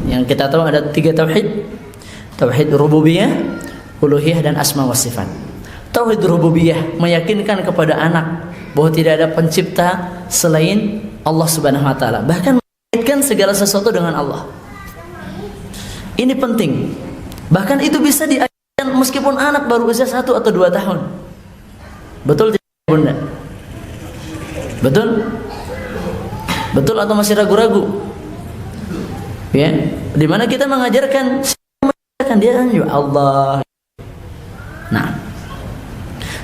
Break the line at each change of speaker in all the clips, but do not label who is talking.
Yang kita tahu ada 3 tauhid. Tauhid rububiyah, uluhiyah, dan asma wa sifat. Tauhid rububiyah meyakinkan kepada anak bahwa tidak ada pencipta selain Allah Subhanahu wa taala. Bahkan mengaitkan segala sesuatu dengan Allah. Ini penting. Bahkan itu bisa diajarkan meskipun anak baru usia 1 atau 2 tahun. Betul tidak, Bunda? Betul? Betul atau masih ragu-ragu? Ya, di mana kita mengajarkan dia ya Allah. Nah,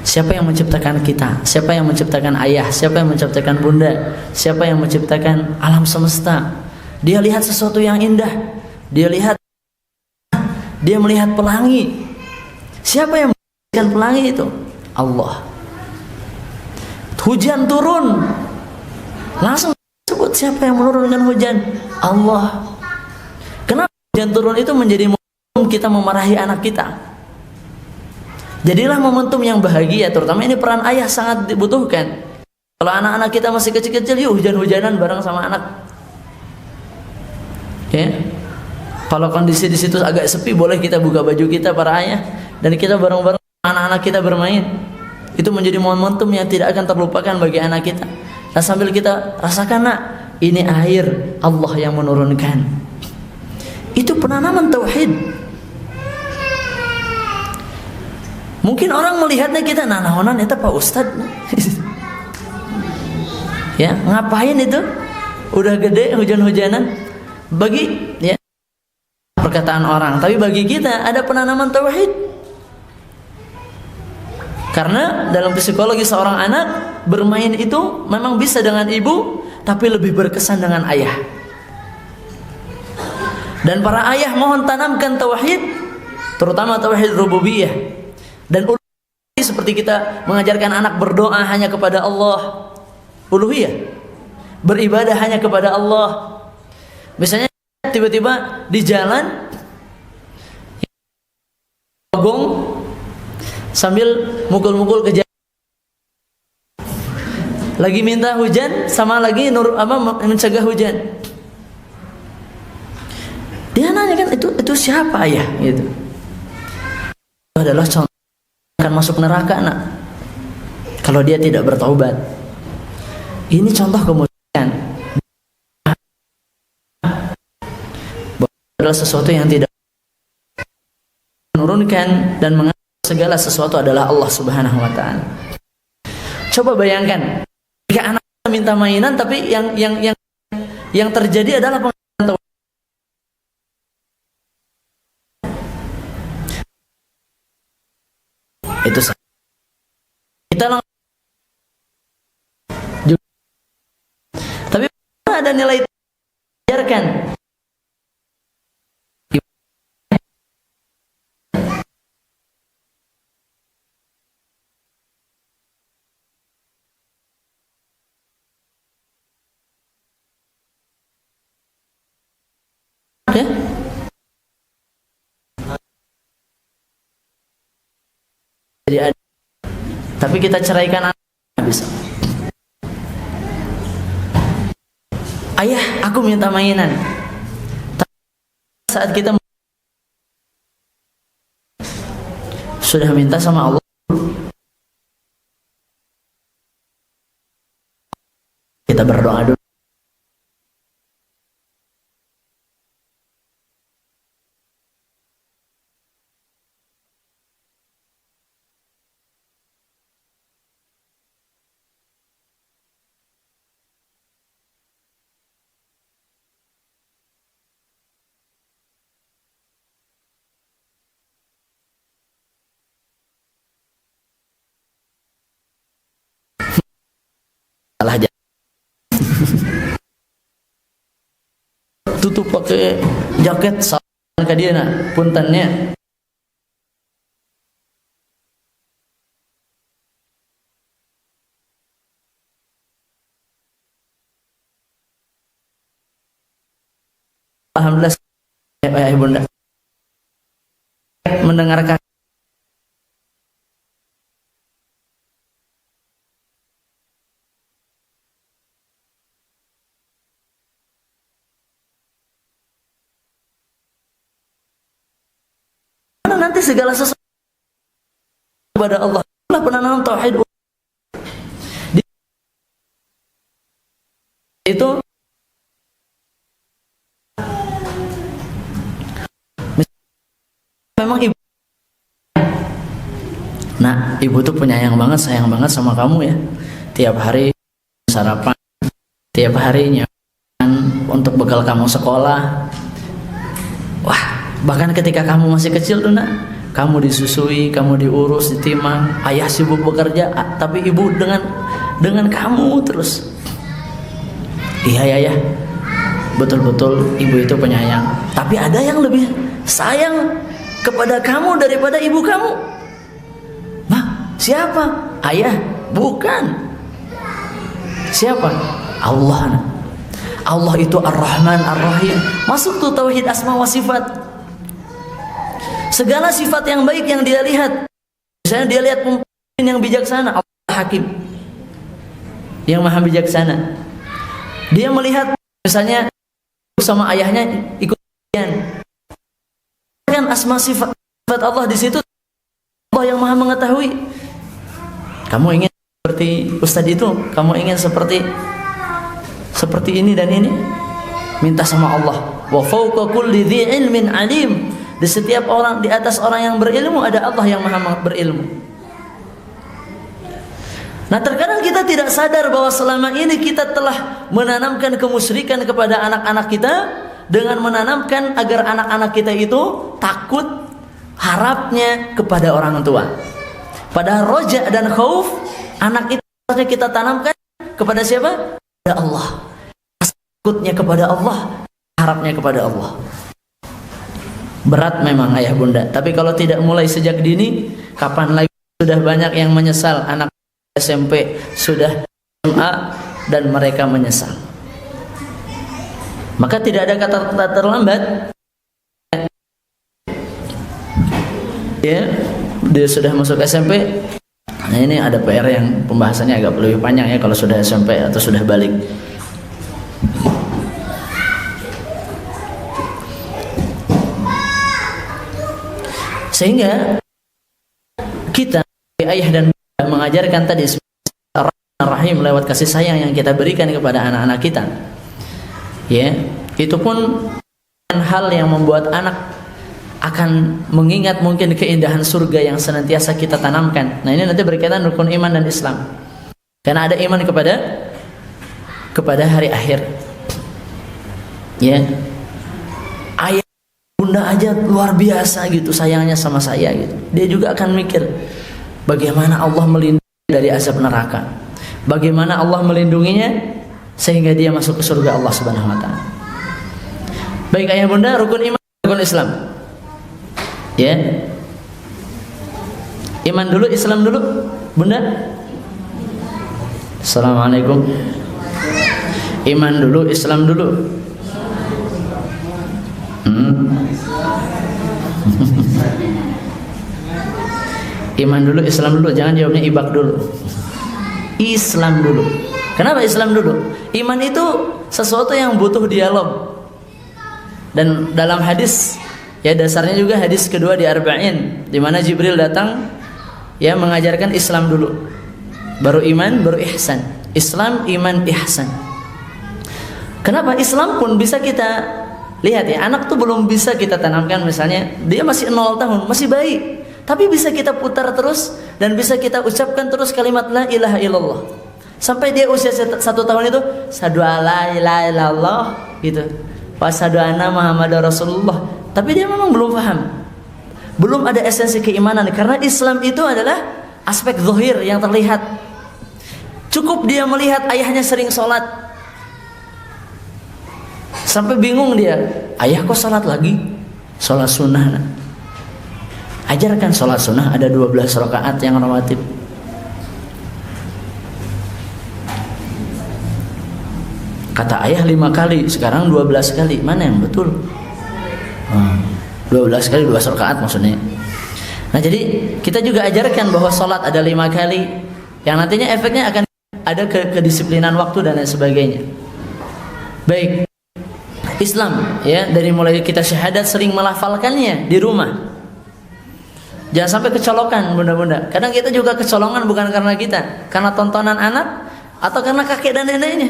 siapa yang menciptakan kita? Siapa yang menciptakan ayah? Siapa yang menciptakan bunda? Siapa yang menciptakan alam semesta? Dia lihat sesuatu yang indah. Dia melihat pelangi. Siapa yang menciptakan pelangi itu? Allah. Hujan turun. Langsung sebut siapa yang menurunkan hujan? Allah. Kenapa hujan turun itu menjadi momentum kita memarahi anak kita? Jadilah momentum yang bahagia, terutama ini peran ayah sangat dibutuhkan. Kalau anak-anak kita masih kecil-kecil, yuk hujan-hujanan bareng sama anak. Ya. Kalau kondisi di situ agak sepi, boleh kita buka baju kita para ayah dan kita bareng-bareng anak-anak kita bermain. Itu menjadi momentum yang tidak akan terlupakan bagi anak kita. Dan sambil kita rasakan, nak, ini air Allah yang menurunkan. Itu penanaman tauhid. Mungkin orang melihatnya kita nanahonan eta Pak Ustad. Ya, ngapain itu? Udah gede hujan-hujanan. Bagi ya perkataan orang, tapi bagi kita ada penanaman tauhid. Karena dalam psikologi seorang anak bermain itu memang bisa dengan ibu, tapi lebih berkesan dengan ayah. Dan para ayah mohon tanamkan tauhid, terutama tauhid rububiyah. Dan uluhiyah, seperti kita mengajarkan anak berdoa hanya kepada Allah. Uluhiyah, beribadah hanya kepada Allah. Misalnya tiba-tiba di jalan gong sambil mukul-mukul ke jalan, lagi minta hujan sama lagi mencegah hujan. Dia nanya kan, itu siapa ayah? Gitu. Itu adalah contoh akan masuk neraka anak kalau dia tidak bertaubat. Ini contoh kemusyrikan. Adalah sesuatu yang tidak menurunkan dan mengatur segala sesuatu adalah Allah Subhanahu wa taala. Coba bayangkan jika anak minta mainan tapi yang terjadi adalah pengajian. Itu kita juga, tapi ada nilai diajarkan. Ya? Jadi ada, tapi kita ceraikan anak bisa. Ayah, aku minta mainan. Saat kita sudah minta sama Allah, kita berdoa dulu. Salah jalan. Tutup pakai jaket salah ke dia nak puntennya. Alhamdulillah ayah bunda mendengarkan. nanti segala sesuatu kepada Allah. Itulah penanaman tauhid. Itu memang ibu. Nah, ibu tuh penyayang banget, sayang banget sama kamu ya. Tiap hari sarapan, tiap harinya untuk bekal kamu sekolah. Wah, bahkan ketika kamu masih kecil tuh nak, kamu disusui, kamu diurus, ditimang, ayah sibuk bekerja, tapi ibu dengan kamu terus. Iya ya, betul-betul ibu itu penyayang. Tapi ada yang lebih sayang kepada kamu daripada ibu kamu. Nah, siapa? Ayah? Bukan. Siapa? Allah. Allah itu Ar-Rahman Ar-Rahim. Masuk tuh tauhid asma wa sifat. Segala sifat yang baik yang dia lihat. Misalnya dia lihat pemimpin yang bijaksana, Allah Hakim, yang maha bijaksana. Dia melihat misalnya sama ayahnya ikut kan asma sifat Allah di situ. Allah yang maha mengetahui. Kamu ingin seperti ustadz itu, kamu ingin seperti ini dan ini, minta sama Allah. Wa fawqa kulli dhi ilmin alim. Di setiap orang, di atas orang yang berilmu ada Allah yang maha berilmu. Nah, terkadang kita tidak sadar bahwa selama ini kita telah menanamkan kemusyrikan kepada anak-anak kita dengan menanamkan agar anak-anak kita itu takut harapnya kepada orang tua. Padahal roja dan khauf anak itu harusnya kita tanamkan kepada siapa? Kepada Allah. Takutnya kepada Allah, harapnya kepada Allah. Berat memang ayah bunda, tapi kalau tidak mulai sejak dini, kapan lagi? Sudah banyak yang menyesal, anak SMP sudah SMA dan mereka menyesal. Maka tidak ada kata terlambat. Ya, dia sudah masuk SMP. Nah, ini ada PR yang pembahasannya agak lebih panjang ya kalau sudah SMP atau sudah balik. Sehingga kita ayah dan mengajarkan tadi Ar-Rahim lewat kasih sayang yang kita berikan kepada anak-anak kita. Ya, itu pun hal yang membuat anak akan mengingat mungkin keindahan surga yang senantiasa kita tanamkan. Nah, ini nanti berkaitan rukun iman dan Islam. Karena ada iman kepada hari akhir. Ya. Ayah bunda aja luar biasa gitu sayangnya sama saya gitu. Dia juga akan mikir bagaimana Allah melindungi dari azab neraka. Bagaimana Allah melindunginya sehingga dia masuk ke surga Allah Subhanahu wa taala. Baik ayah bunda, rukun iman, rukun Islam. Ya. Iman dulu, Islam dulu, bunda. Assalamualaikum. Iman dulu, Islam dulu. Iman dulu, Islam dulu, jangan jawabnya ibak dulu. Islam dulu. Kenapa Islam dulu? Iman itu sesuatu yang butuh dialog. Dan dalam hadis, ya dasarnya juga hadis kedua di Arba'in, di mana Jibril datang ya mengajarkan Islam dulu. Baru iman, baru ihsan. Islam, iman, ihsan. Kenapa? Islam pun bisa kita lihat ya, anak tuh belum bisa kita tanamkan, misalnya dia masih 0 tahun, masih bayi, tapi bisa kita putar terus dan bisa kita ucapkan terus kalimat la ilaha illallah sampai dia usia 1 tahun itu asyhadu alla ilaha illallah gitu, wa asyhadu anna muhammadar rasulullah, tapi dia memang belum paham, belum ada esensi keimanan, karena Islam itu adalah aspek zahir yang terlihat. Cukup dia melihat ayahnya sering sholat sampai bingung dia, ayah kok sholat lagi? Sholat sunnah. Ajarkan sholat sunnah, ada 12 rakaat yang rawatib. Kata ayah 5 kali, sekarang 12 kali. Mana yang betul? 12 kali 12 rakaat maksudnya. Nah, jadi kita juga ajarkan bahwa sholat ada 5 kali, yang nantinya efeknya akan ada kedisiplinan waktu dan lain sebagainya. Baik. Islam ya, dari mulai kita syahadat sering melafalkannya di rumah. Jangan sampai kecolokan bunda-bunda. Kadang kita juga kecolongan bukan karena kita, karena tontonan anak atau karena kakek dan neneknya.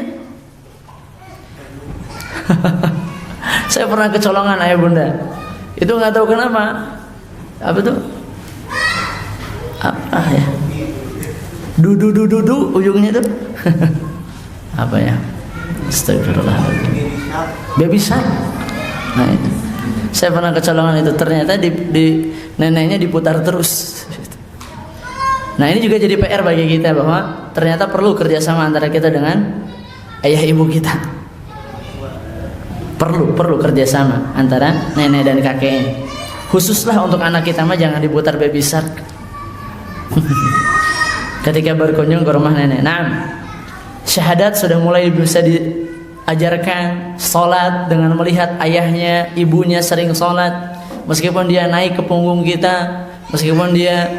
Saya pernah kecolongan ayah bunda. Itu nggak tahu kenapa. Apa tuh? Apa ya? Du ujungnya tuh. Apa ya? Astagfirullahaladzim. Baby shark. Nah itu. Saya pernah kecolongan itu, ternyata di neneknya diputar terus. Nah ini juga jadi PR bagi kita bahwa ternyata perlu kerjasama antara kita dengan ayah ibu kita. Perlu kerjasama antara nenek dan kakek. Khususlah untuk anak kita mah jangan diputar baby shark. Ketika berkunjung ke rumah nenek. Nah, syahadat sudah mulai bisa diajarkan. Sholat dengan melihat ayahnya, ibunya sering sholat, meskipun dia naik ke punggung kita, meskipun dia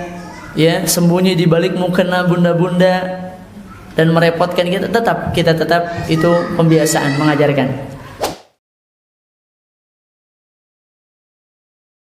ya sembunyi di balik mukena bunda-bunda dan merepotkan kita, tetap itu pembiasaan mengajarkan.